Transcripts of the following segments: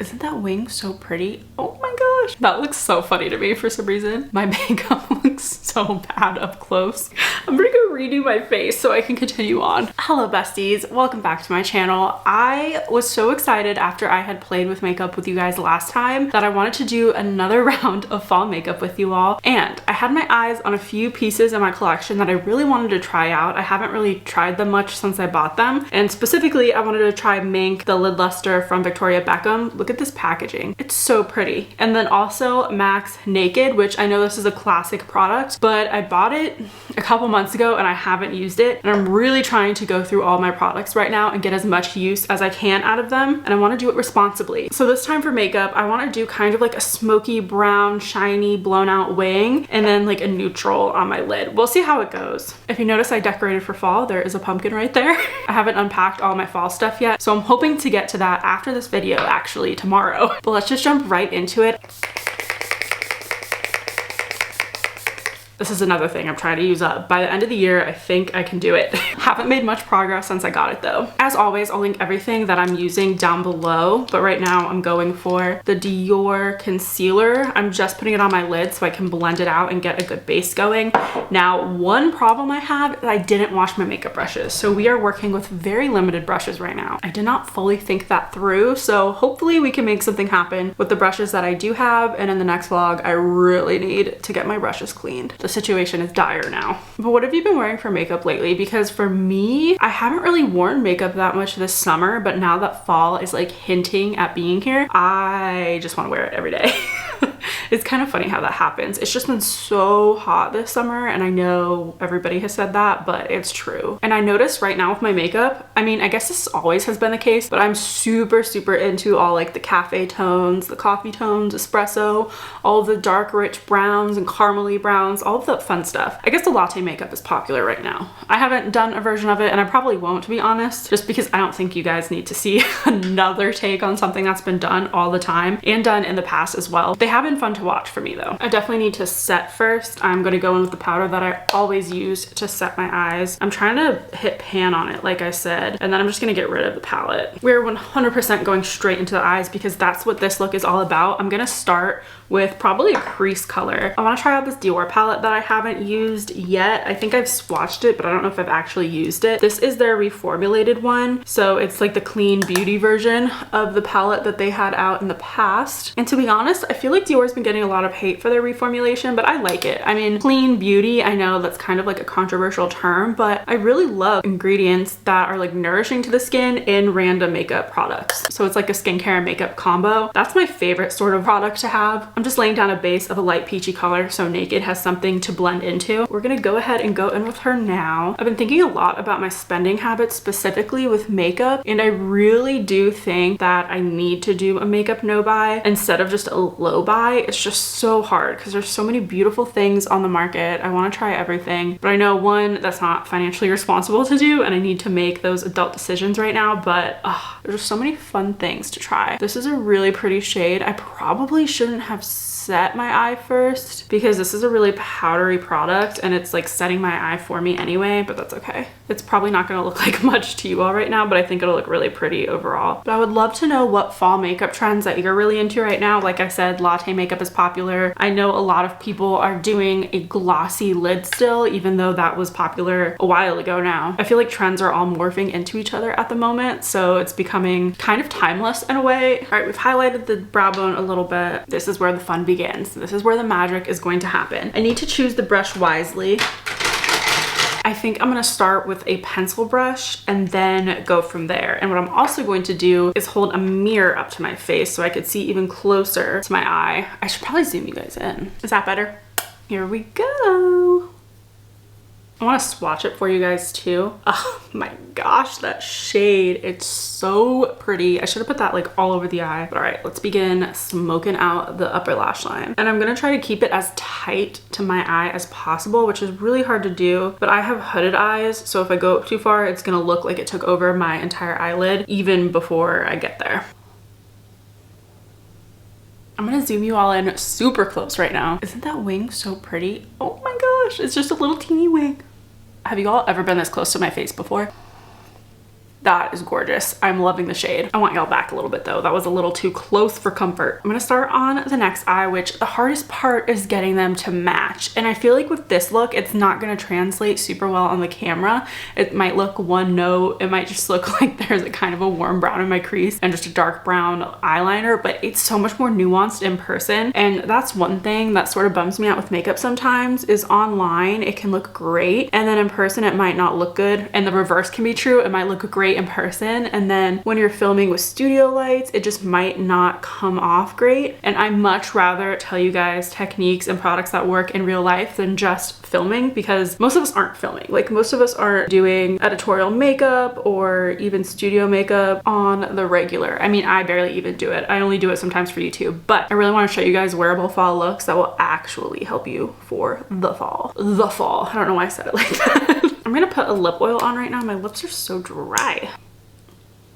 Isn't that wing so pretty? Oh my gosh. That looks so funny to me for some reason. My makeup looks so bad up close. I'm gonna go redo my face so I can continue on. Hello besties, welcome back to my channel. I was so excited after I had played with makeup with you guys last time that I wanted to do another round of fall makeup with you all. And I had my eyes on a few pieces in my collection that I really wanted to try out. I haven't really tried them much since I bought them. And specifically, I wanted to try Mink, the lid luster from Victoria Beckham. Look at this packaging. It's so pretty. And then also MAC's Naked, which I know this is a classic product, but I bought it a couple months ago and I haven't used it. And I'm really trying to go through all my products right now and get as much use as I can out of them. And I want to do it responsibly. So this time for makeup, I want to do kind of like a smoky brown, shiny, blown out wing, and then like a neutral on my lid. We'll see how it goes. If you notice, I decorated for fall. There is a pumpkin right there. I haven't unpacked all my fall stuff yet, so I'm hoping to get to that after this video, actually tomorrow. But let's just jump right into it. This is another thing I'm trying to use up. By the end of the year, I think I can do it. Haven't made much progress since I got it though. As always, I'll link everything that I'm using down below, but right now I'm going for the Dior concealer. I'm just putting it on my lid so I can blend it out and get a good base going. Now, one problem I have is I didn't wash my makeup brushes. So we are working with very limited brushes right now. I did not fully think that through, so hopefully we can make something happen with the brushes that I do have, and in the next vlog, I really need to get my brushes cleaned. The situation is dire now. But what have you been wearing for makeup lately? Because for me, I haven't really worn makeup that much this summer, but now that fall is like hinting at being here, I just want to wear it every day. It's kind of funny how that happens. It's just been so hot this summer, and I know everybody has said that, but it's true. And I notice right now with my makeup, I mean, I guess this always has been the case, but I'm super into all like the cafe tones, the coffee tones, espresso, all of the dark rich browns and caramely browns, all of the fun stuff. I guess the latte makeup is popular right now. I haven't done a version of it, and I probably won't, to be honest, just because I don't think you guys need to see another take on something that's been done all the time and done in the past as well. They have been fun to watch for me though. I definitely need to set first. I'm going to go in with the powder that I always use to set my eyes. I'm trying to hit pan on it, like I said, and then I'm just going to get rid of the palette. We're 100% going straight into the eyes because that's what this look is all about. I'm going to start with probably a crease color. I want to try out this Dior palette that I haven't used yet. I think I've swatched it, but I don't know if I've actually used it. This is their reformulated one. So it's like the clean beauty version of the palette that they had out in the past. And to be honest, I feel like Dior's been getting a lot of hate for their reformulation, but I like it. I mean, clean beauty, I know that's kind of like a controversial term, but I really love ingredients that are like nourishing to the skin in random makeup products. So it's like a skincare and makeup combo. That's my favorite sort of product to have. I'm just laying down a base of a light peachy color so Naked has something to blend into. We're gonna go ahead and go in with her now. I've been thinking a lot about my spending habits specifically with makeup, and I really do think that I need to do a makeup no buy instead of just a low buy. It's just so hard because there's so many beautiful things on the market. I want to try everything, but I know one, that's not financially responsible to do, and I need to make those adult decisions right now, but there's so many fun things to try. This is a really pretty shade. I probably shouldn't have set my eye first because this is a really powdery product and it's like setting my eye for me anyway, but that's okay. It's probably not going to look like much to you all right now, but I think it'll look really pretty overall. But I would love to know what fall makeup trends that you're really into right now. Like I said, latte makeup is popular. I know a lot of people are doing a glossy lid still, even though that was popular a while ago now. I feel like trends are all morphing into each other at the moment, so it's becoming kind of timeless in a way. All right, we've highlighted the brow bone a little bit. This is where the fun begins. This is where the magic is going to happen. I need to choose the brush wisely. I think I'm gonna start with a pencil brush and then go from there. And what I'm also going to do is hold a mirror up to my face so I could see even closer to my eye. I should probably zoom you guys in. Is that better? Here we go. I want to swatch it for you guys too. Oh my gosh, that shade, it's so pretty. I should have put that like all over the eye. But all right, let's begin smoking out the upper lash line. And I'm gonna try to keep it as tight to my eye as possible, which is really hard to do, but I have hooded eyes, so if I go up too far, it's gonna look like it took over my entire eyelid even before I get there. I'm gonna zoom you all in super close right now. Isn't that wing so pretty? Oh my gosh, it's just a little teeny wing. Have you all ever been this close to my face before? That is gorgeous. I'm loving the shade. I want y'all back a little bit though. That was a little too close for comfort. I'm gonna start on the next eye, which the hardest part is getting them to match. And I feel like with this look, it's not gonna translate super well on the camera. It might look one note. It might just look like there's a kind of a warm brown in my crease and just a dark brown eyeliner, but it's so much more nuanced in person. And that's one thing that sort of bums me out with makeup sometimes, is online it can look great and then in person it might not look good, and the reverse can be true. It might look great in person and then when you're filming with studio lights it just might not come off great. And I much rather tell you guys techniques and products that work in real life than just filming, because most of us aren't filming. Like most of us aren't doing editorial makeup or even studio makeup on the regular. I mean, I barely even do it. I only do it sometimes for YouTube, but I really want to show you guys wearable fall looks that will actually help you for the fall. The fall. I don't know why I said it like that. I'm gonna put a lip oil on right now. My lips are so dry.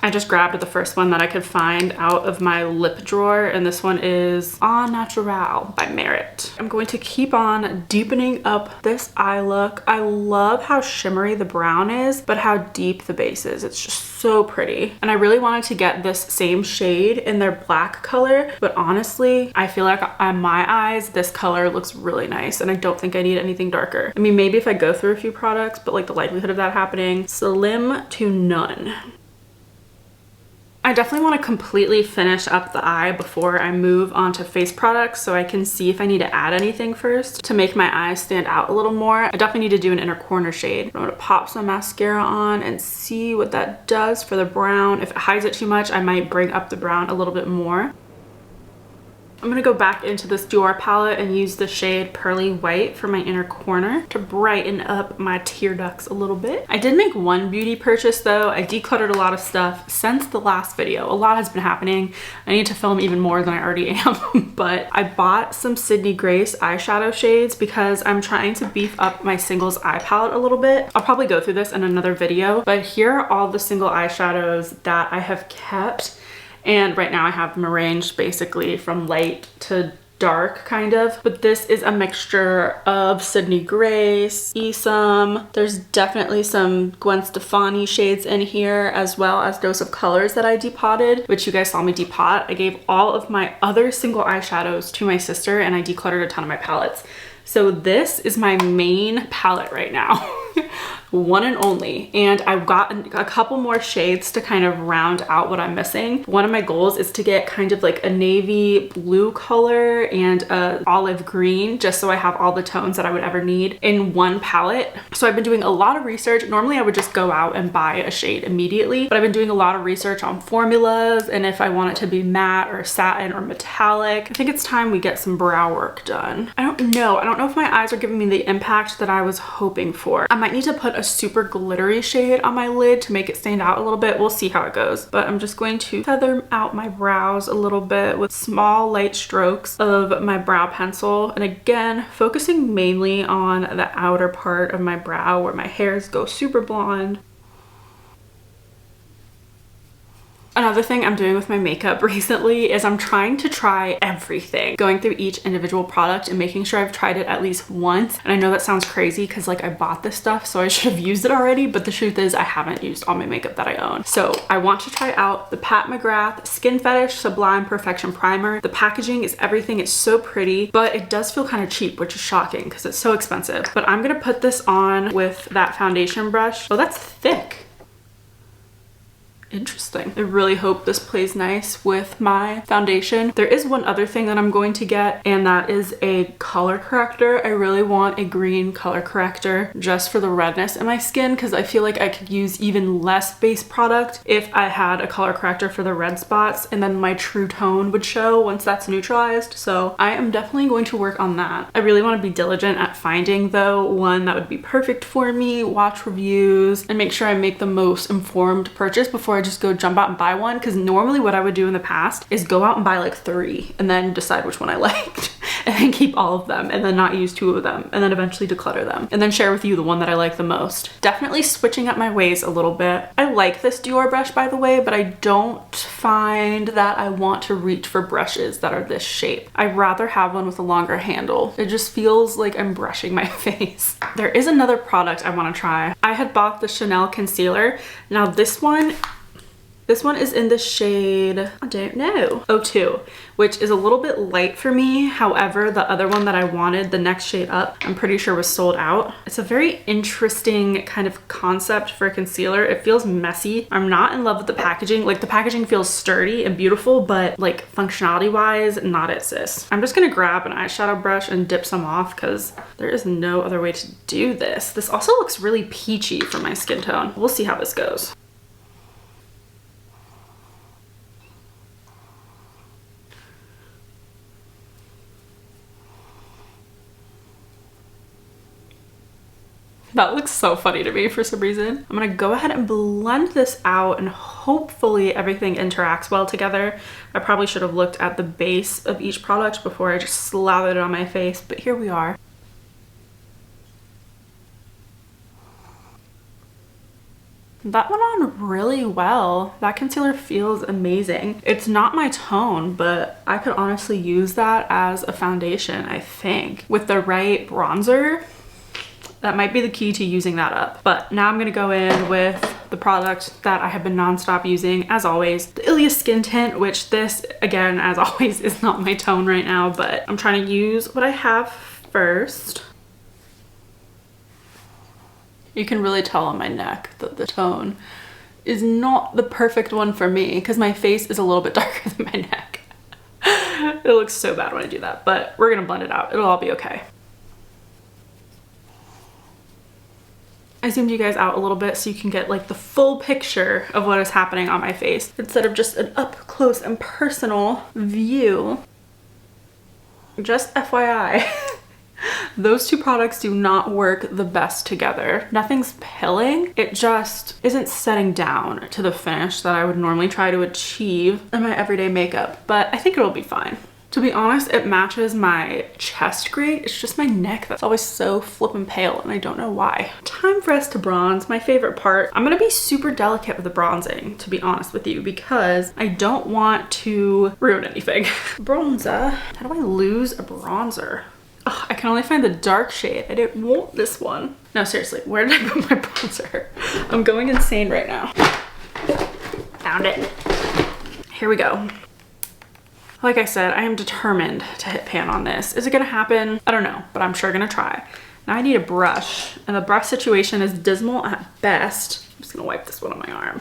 I just grabbed the first one that I could find out of my lip drawer, and this one is Au Naturel by Merit. I'm going to keep on deepening up this eye look. I love how shimmery the brown is, but how deep the base is. It's just so pretty. And I really wanted to get this same shade in their black color, but honestly, I feel like on my eyes, this color looks really nice, and I don't think I need anything darker. I mean, maybe if I go through a few products, but like the likelihood of that happening, slim to none. I definitely want to completely finish up the eye before I move on to face products, so I can see if I need to add anything first to make my eyes stand out a little more. I definitely need to do an inner corner shade. I'm gonna pop some mascara on and see what that does for the brown. If it hides it too much, I might bring up the brown a little bit more. I'm gonna go back into this Dior palette and use the shade Pearly White for my inner corner to brighten up my tear ducts a little bit. I did make one beauty purchase though. I decluttered a lot of stuff since the last video. A lot has been happening. I need to film even more than I already am, but I bought some Sydney Grace eyeshadow shades because I'm trying to beef up my singles eye palette a little bit. I'll probably go through this in another video, but here are all the single eyeshadows that I have kept. And right now I have them arranged basically from light to dark kind of, but this is a mixture of Sydney Grace, Isom. There's definitely some Gwen Stefani shades in here, as well as Dose of Colors that I depotted, which you guys saw me depot. I gave all of my other single eyeshadows to my sister and I decluttered a ton of my palettes. So this is my main palette right now. One and only, and I've gotten a couple more shades to kind of round out what I'm missing. One of my goals is to get kind of like a navy blue color and a olive green, just so I have all the tones that I would ever need in one palette. So I've been doing a lot of research. Normally I would just go out and buy a shade immediately, but I've been doing a lot of research on formulas and if I want it to be matte or satin or metallic. I think it's time we get some brow work done. I don't know if my eyes are giving me the impact that I was hoping for. I might need to put a super glittery shade on my lid to make it stand out a little bit. We'll see how it goes, but I'm just going to feather out my brows a little bit with small light strokes of my brow pencil, and again focusing mainly on the outer part of my brow where my hairs go super blonde. Another thing I'm doing with my makeup recently is I'm trying to try everything, going through each individual product and making sure I've tried it at least once. And I know that sounds crazy because like I bought this stuff, so I should have used it already, but the truth is I haven't used all my makeup that I own. So I want to try out the Pat McGrath Skin Fetish Sublime Perfection Primer. The packaging is everything. It's so pretty, but it does feel kind of cheap, which is shocking because it's so expensive. But I'm gonna put this on with that foundation brush. Oh, that's thick. Interesting. I really hope this plays nice with my foundation. There is one other thing that I'm going to get, and that is a color corrector. I really want a green color corrector just for the redness in my skin, because I feel like I could use even less base product if I had a color corrector for the red spots, and then my true tone would show once that's neutralized. So I am definitely going to work on that. I really want to be diligent at finding though one that would be perfect for me, watch reviews, and make sure I make the most informed purchase before I just go jump out and buy one, because normally what I would do in the past is go out and buy like 3 and then decide which one I liked. and then keep all of them and then not use 2 of them and then eventually declutter them and then share with you the one that I like the most. Definitely switching up my ways a little bit. I like this Dior brush, by the way, but I don't find that I want to reach for brushes that are this shape. I'd rather have one with a longer handle. It just feels like I'm brushing my face. There is another product I want to try. I had bought the Chanel concealer. Now this one is in the shade, I don't know, 02, which is a little bit light for me. However, the other one that I wanted, the next shade up, I'm pretty sure was sold out. It's a very interesting kind of concept for a concealer. It feels messy. I'm not in love with the packaging. Like, the packaging feels sturdy and beautiful, but like functionality wise, not it, sis. I'm just gonna grab an eyeshadow brush and dip some off because there is no other way to do this. This also looks really peachy for my skin tone. We'll see how this goes. That looks so funny to me for some reason. I'm gonna go ahead and blend this out and hopefully everything interacts well together. I probably should have looked at the base of each product before I just slathered it on my face, but here we are. That went on really well. That concealer feels amazing. It's not my tone, but I could honestly use that as a foundation, I think. With the right bronzer, that might be the key to using that up. But now I'm gonna go in with the product that I have been nonstop using, as always, the Ilia Skin Tint, which this, again, as always, is not my tone right now, but I'm trying to use what I have first. You can really tell on my neck that the tone is not the perfect one for me because my face is a little bit darker than my neck. It looks so bad when I do that, but we're gonna blend it out. It'll all be okay. I zoomed you guys out a little bit so you can get like the full picture of what is happening on my face instead of just an up close and personal view. Just FYI, those 2 products do not work the best together. Nothing's pilling. It just isn't setting down to the finish that I would normally try to achieve in my everyday makeup, but I think it'll be fine. To be honest, it matches my chest great. It's just my neck that's always so flippin' pale and I don't know why. Time for us to bronze, my favorite part. I'm gonna be super delicate with the bronzing, to be honest with you, because I don't want to ruin anything. Bronzer, how do I lose a bronzer? Ugh, I can only find the dark shade. I didn't want this one. No, seriously, where did I put my bronzer? I'm going insane right now. Found it. Here we go. Like I said, I am determined to hit pan on this. Is it gonna happen? I don't know, but I'm sure gonna try. Now I need a brush, and the brush situation is dismal at best. I'm just gonna wipe this one on my arm.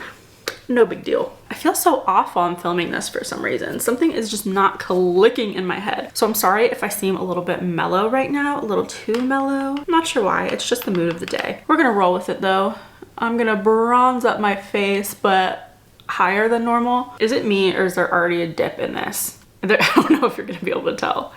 No big deal. I feel so off while I'm filming this for some reason. Something is just not clicking in my head. So I'm sorry if I seem a little bit mellow right now, a little too mellow. I'm not sure why, it's just the mood of the day. We're gonna roll with it though. I'm gonna bronze up my face, but higher than normal. Is it me or is there already a dip in this? I don't know if you're gonna be able to tell.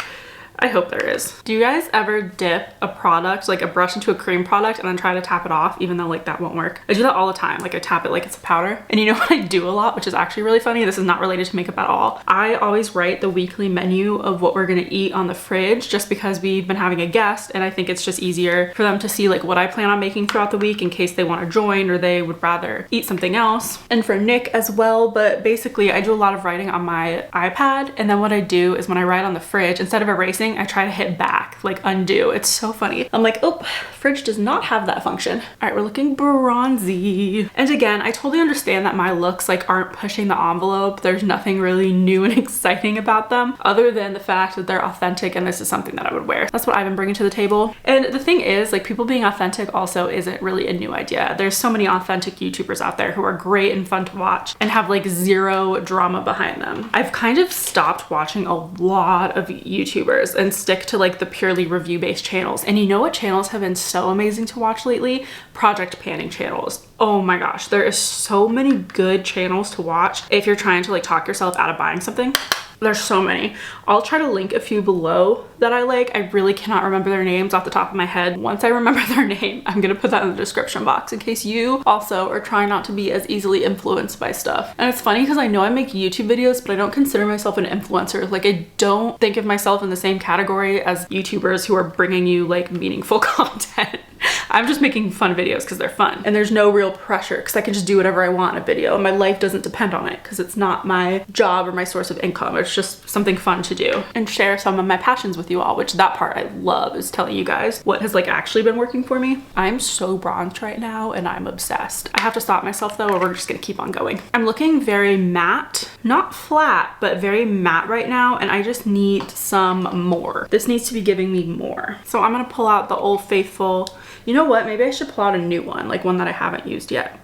I hope there is. Do you guys ever dip a product, like a brush into a cream product and then try to tap it off, even though like that won't work? I do that all the time. Like I tap it like it's a powder. And you know what I do a lot, which is actually really funny? This is not related to makeup at all. I always write the weekly menu of what we're gonna eat on the fridge just because we've been having a guest and I think it's just easier for them to see like what I plan on making throughout the week in case they wanna join or they would rather eat something else. And for Nick as well, but basically I do a lot of writing on my iPad and then what I do is when I write on the fridge, instead of erasing, I try to hit back, like undo. It's so funny. I'm like, oh, fridge does not have that function. All right, we're looking bronzy. And again, I totally understand that my looks like aren't pushing the envelope. There's nothing really new and exciting about them other than the fact that they're authentic and this is something that I would wear. That's what I've been bringing to the table. And the thing is, like, people being authentic also isn't really a new idea. There's so many authentic YouTubers out there who are great and fun to watch and have like zero drama behind them. I've kind of stopped watching a lot of YouTubers and stick to like the purely review-based channels. And you know what channels have been so amazing to watch lately? Project panning channels. Oh my gosh, there is so many good channels to watch if you're trying to like talk yourself out of buying something. There's so many. I'll try to link a few below that I like. I really cannot remember their names off the top of my head. Once I remember their name, I'm gonna put that in the description box in case you also are trying not to be as easily influenced by stuff. And it's funny because I know I make YouTube videos, but I don't consider myself an influencer. Like, I don't think of myself in the same category as YouTubers who are bringing you like meaningful content. I'm just making fun videos because they're fun and there's no real pressure because I can just do whatever I want in a video and my life doesn't depend on it because it's not my job or my source of income. It's just something fun to do and share some of my passions with you all, which that part I love, is telling you guys what has like actually been working for me. I'm so bronzed right now and I'm obsessed. I have to stop myself though, or we're just gonna keep on going. I'm looking very matte, not flat, but very matte right now, and I just need some more. This needs to be giving me more. So I'm gonna pull out the Old Faithful. You know what? Maybe I should pull out a new one, like one that I haven't used yet.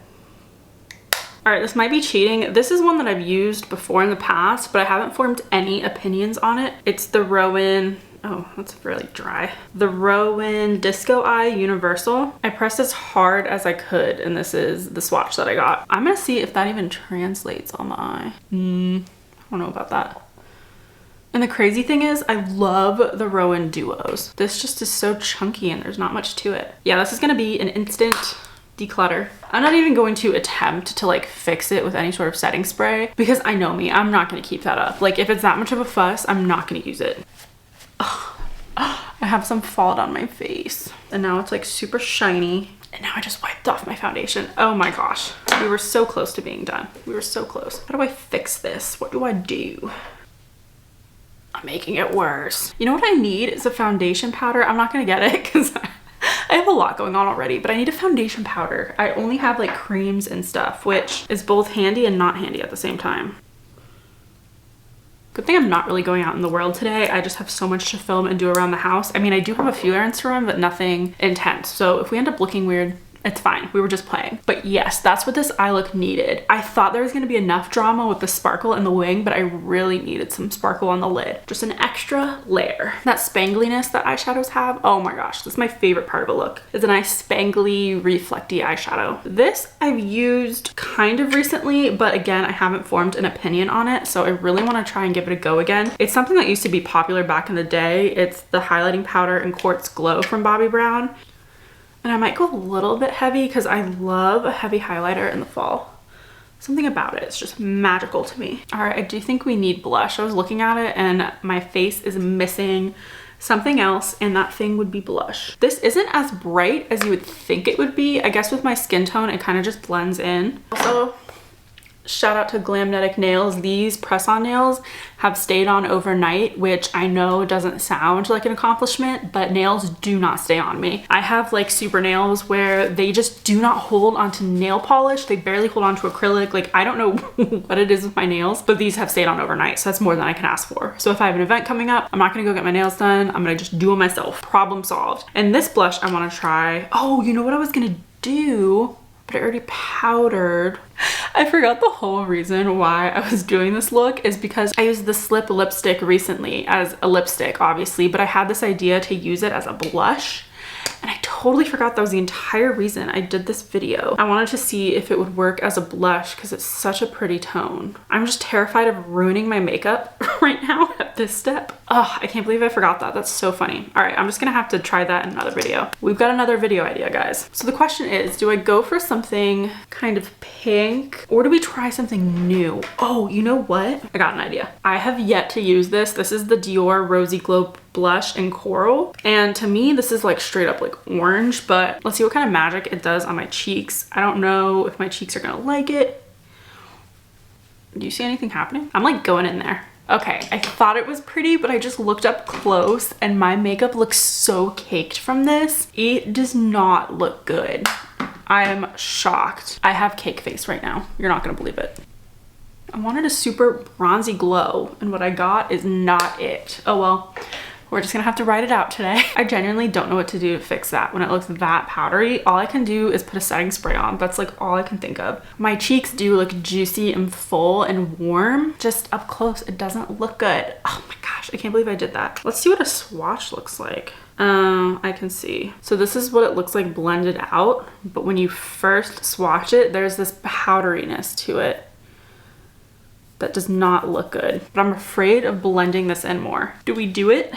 All right, this might be cheating. This is one that I've used before in the past, but I haven't formed any opinions on it. It's the Rowan, oh, that's really dry. The Rowan Disco Eye Universal. I pressed as hard as I could, and this is the swatch that I got. I'm gonna see if that even translates on the eye. I don't know about that. And the crazy thing is, I love the Rowan Duos. This just is so chunky and there's not much to it. Yeah, this is gonna be an instant declutter. I'm not even going to attempt to like fix it with any sort of setting spray because I know me, I'm not gonna keep that up. Like, if it's that much of a fuss, I'm not gonna use it. Ugh. I have some fallout on my face and now it's like super shiny. And now I just wiped off my foundation. Oh my gosh, we were so close to being done. We were so close. How do I fix this? What do I do? I'm making it worse. You know what I need is a foundation powder. I'm not gonna get it because I have a lot going on already, but I need a foundation powder. I only have like creams and stuff, which is both handy and not handy at the same time. Good thing I'm not really going out in the world today. I just have so much to film and do around the house. I mean, I do have a few errands to run, but nothing intense. So if we end up looking weird, it's fine. We were just playing. But yes, that's what this eye look needed. I thought there was gonna be enough drama with the sparkle in the wing, but I really needed some sparkle on the lid. Just an extra layer. That spangliness that eyeshadows have, oh my gosh, this is my favorite part of a look. It's a nice spangly, reflecty eyeshadow. This I've used kind of recently, but again, I haven't formed an opinion on it, so I really wanna try and give it a go again. It's something that used to be popular back in the day. It's the highlighting powder in Quartz Glow from Bobbi Brown. And I might go a little bit heavy because I love a heavy highlighter in the fall. Something about it, it's just magical to me. All right, I do think we need blush. I was looking at it and my face is missing something else, and that thing would be blush. This isn't as bright as you would think it would be. I guess with my skin tone, it kind of just blends in. Also, shout out to Glamnetic Nails. These press-on nails have stayed on overnight, which I know doesn't sound like an accomplishment, but nails do not stay on me. I have like super nails where they just do not hold onto nail polish. They barely hold onto acrylic. Like, I don't know what it is with my nails, but these have stayed on overnight, so that's more than I can ask for. So if I have an event coming up, I'm not gonna go get my nails done. I'm gonna just do them myself. Problem solved. And this blush I wanna try. Oh, you know what I was gonna do? But I already powdered. I forgot the whole reason why I was doing this look is because I used the Slip lipstick recently as a lipstick, obviously, but I had this idea to use it as a blush. And I totally forgot that was the entire reason I did this video. I wanted to see if it would work as a blush because it's such a pretty tone. I'm just terrified of ruining my makeup right now at this step. Oh, I can't believe I forgot that. That's so funny. All right, I'm just gonna have to try that in another video. We've got another video idea, guys. So the question is, do I go for something kind of pink or do we try something new? Oh, you know what? I got an idea. I have yet to use this. This is the Dior Rosy Glow blush in coral, and to me this is like straight up like orange, but let's see what kind of magic it does on my cheeks. I don't know if my cheeks are gonna like it. Do you see anything happening? I'm like going in there. Okay, I thought it was pretty, but I just looked up close and my makeup looks so caked from this. It does not look good. I am shocked. I have cake face right now. You're not gonna believe it. I wanted a super bronzy glow and what I got is not it. Oh well. We're just gonna have to ride it out today. I genuinely don't know what to do to fix that. When it looks that powdery, all I can do is put a setting spray on. That's like all I can think of. My cheeks do look juicy and full and warm. Just up close, it doesn't look good. Oh my gosh, I can't believe I did that. Let's see what a swatch looks like. I can see. So this is what it looks like blended out, but when you first swatch it, there's this powderiness to it that does not look good. But I'm afraid of blending this in more. Do we do it?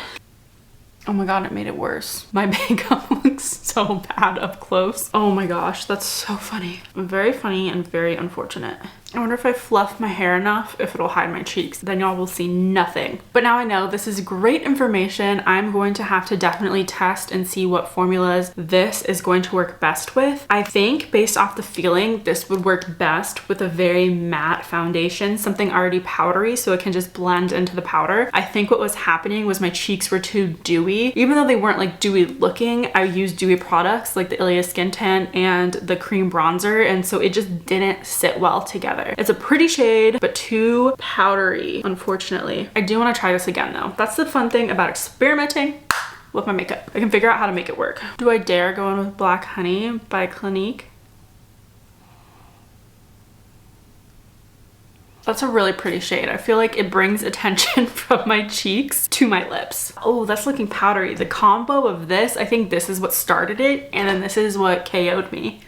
Oh my god, it made it worse. My makeup looks so bad up close. Oh my gosh, that's so funny. Very funny and very unfortunate. I wonder if I fluff my hair enough, if it'll hide my cheeks. Then y'all will see nothing. But now I know this is great information. I'm going to have to definitely test and see what formulas this is going to work best with. I think based off the feeling, this would work best with a very matte foundation, something already powdery so it can just blend into the powder. I think what was happening was my cheeks were too dewy. Even though they weren't like dewy looking, I used dewy products like the Ilia Skin Tint and the cream bronzer, and so it just didn't sit well together. It's a pretty shade, but too powdery, unfortunately. I do want to try this again though. That's the fun thing about experimenting with my makeup. I can figure out how to make it work. Do I dare go in with Black Honey by Clinique? That's a really pretty shade. I feel like it brings attention from my cheeks to my lips. Oh, that's looking powdery. The combo of this, I think this is what started it, and then this is what KO'd me.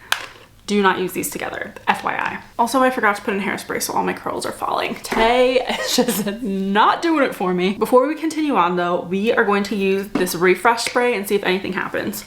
Do not use these together, FYI. Also, I forgot to put in hairspray, so all my curls are falling. Today is just not doing it for me. Before we continue on though, we are going to use this refresh spray and see if anything happens.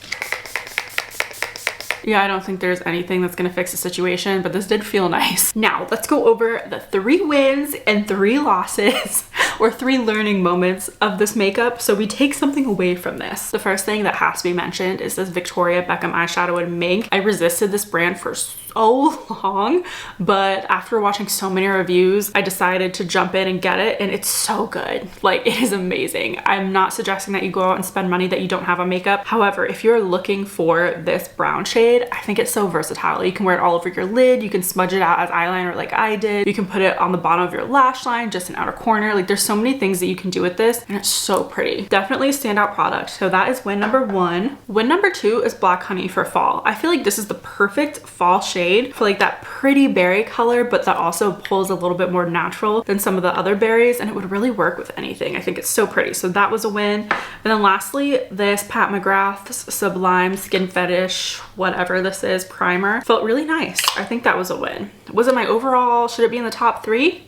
Yeah, I don't think there's anything that's gonna fix the situation, but this did feel nice. Now, let's go over the 3 wins and 3 losses or 3 learning moments of this makeup so we take something away from this. The first thing that has to be mentioned is this Victoria Beckham eyeshadow in Mink. I resisted this brand for so long, but after watching so many reviews, I decided to jump in and get it, and it's so good. Like, it is amazing. I'm not suggesting that you go out and spend money that you don't have on makeup. However, if you're looking for this brown shade, I think it's so versatile. You can wear it all over your lid, you can smudge it out as eyeliner like I did, you can put it on the bottom of your lash line, just an outer corner. Like, there's so many things that you can do with this, and it's so pretty. Definitely a standout product. So that is win number 1. Win number 2 is Black Honey for fall. I feel like this is the perfect fall shade for like that pretty berry color, but that also pulls a little bit more natural than some of the other berries, and it would really work with anything. I think it's so pretty. So that was a win. And then lastly, this Pat McGrath's Sublime Skin Fetish, whatever this is, primer, felt really nice. I think that was a win. Was it my overall, should it be in the top 3?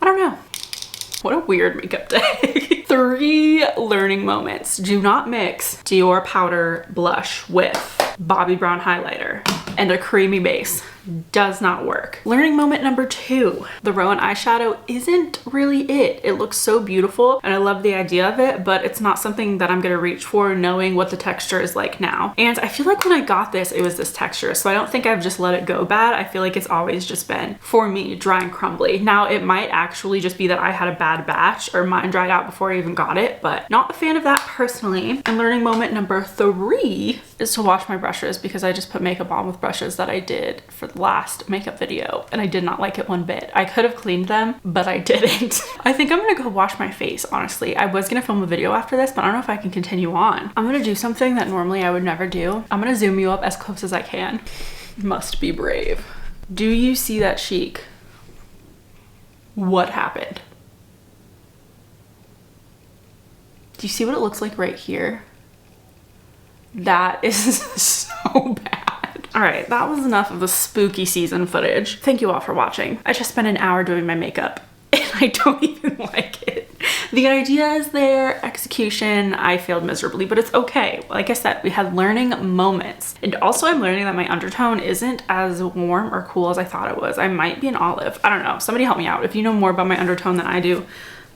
I don't know. What a weird makeup day. 3 learning moments. Do not mix Dior powder blush with Bobbi Brown highlighter and a creamy base. Does not work. Learning moment number 2. The Rowan eyeshadow isn't really it. It looks so beautiful and I love the idea of it, but it's not something that I'm gonna reach for knowing what the texture is like now. And I feel like when I got this, it was this texture. So I don't think I've just let it go bad. I feel like it's always just been, for me, dry and crumbly. Now it might actually just be that I had a bad batch or mine dried out before I even got it, but not a fan of that personally. And learning moment number 3 is to wash my brushes, because I just put makeup on with brushes that I did for the last makeup video and I did not like it one bit. I could have cleaned them, but I didn't. I think I'm gonna go wash my face, honestly. I was gonna film a video after this, but I don't know if I can continue on. I'm gonna do something that normally I would never do. I'm gonna zoom you up as close as I can. Must be brave. Do you see that cheek? What happened? Do you see what it looks like right here? That is so bad. All right, that was enough of the spooky season footage. Thank you all for watching. I just spent an hour doing my makeup and I don't even like it. The idea is there, execution, I failed miserably, but it's okay. Like I said, we had learning moments. And also I'm learning that my undertone isn't as warm or cool as I thought it was. I might be an olive. I don't know. Somebody help me out. If you know more about my undertone than I do,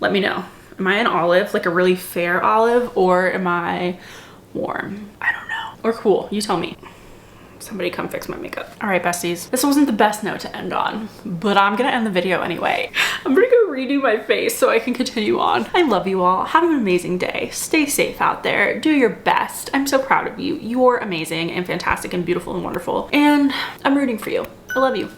let me know. Am I an olive, like a really fair olive, or am I warm? I don't know. Or cool, you tell me. Somebody come fix my makeup. All right, besties, this wasn't the best note to end on, but I'm gonna end the video anyway. I'm gonna go redo my face so I can continue on. I love you all. Have an amazing day. Stay safe out there. Do your best. I'm so proud of you. You're amazing and fantastic and beautiful and wonderful. And I'm rooting for you. I love you.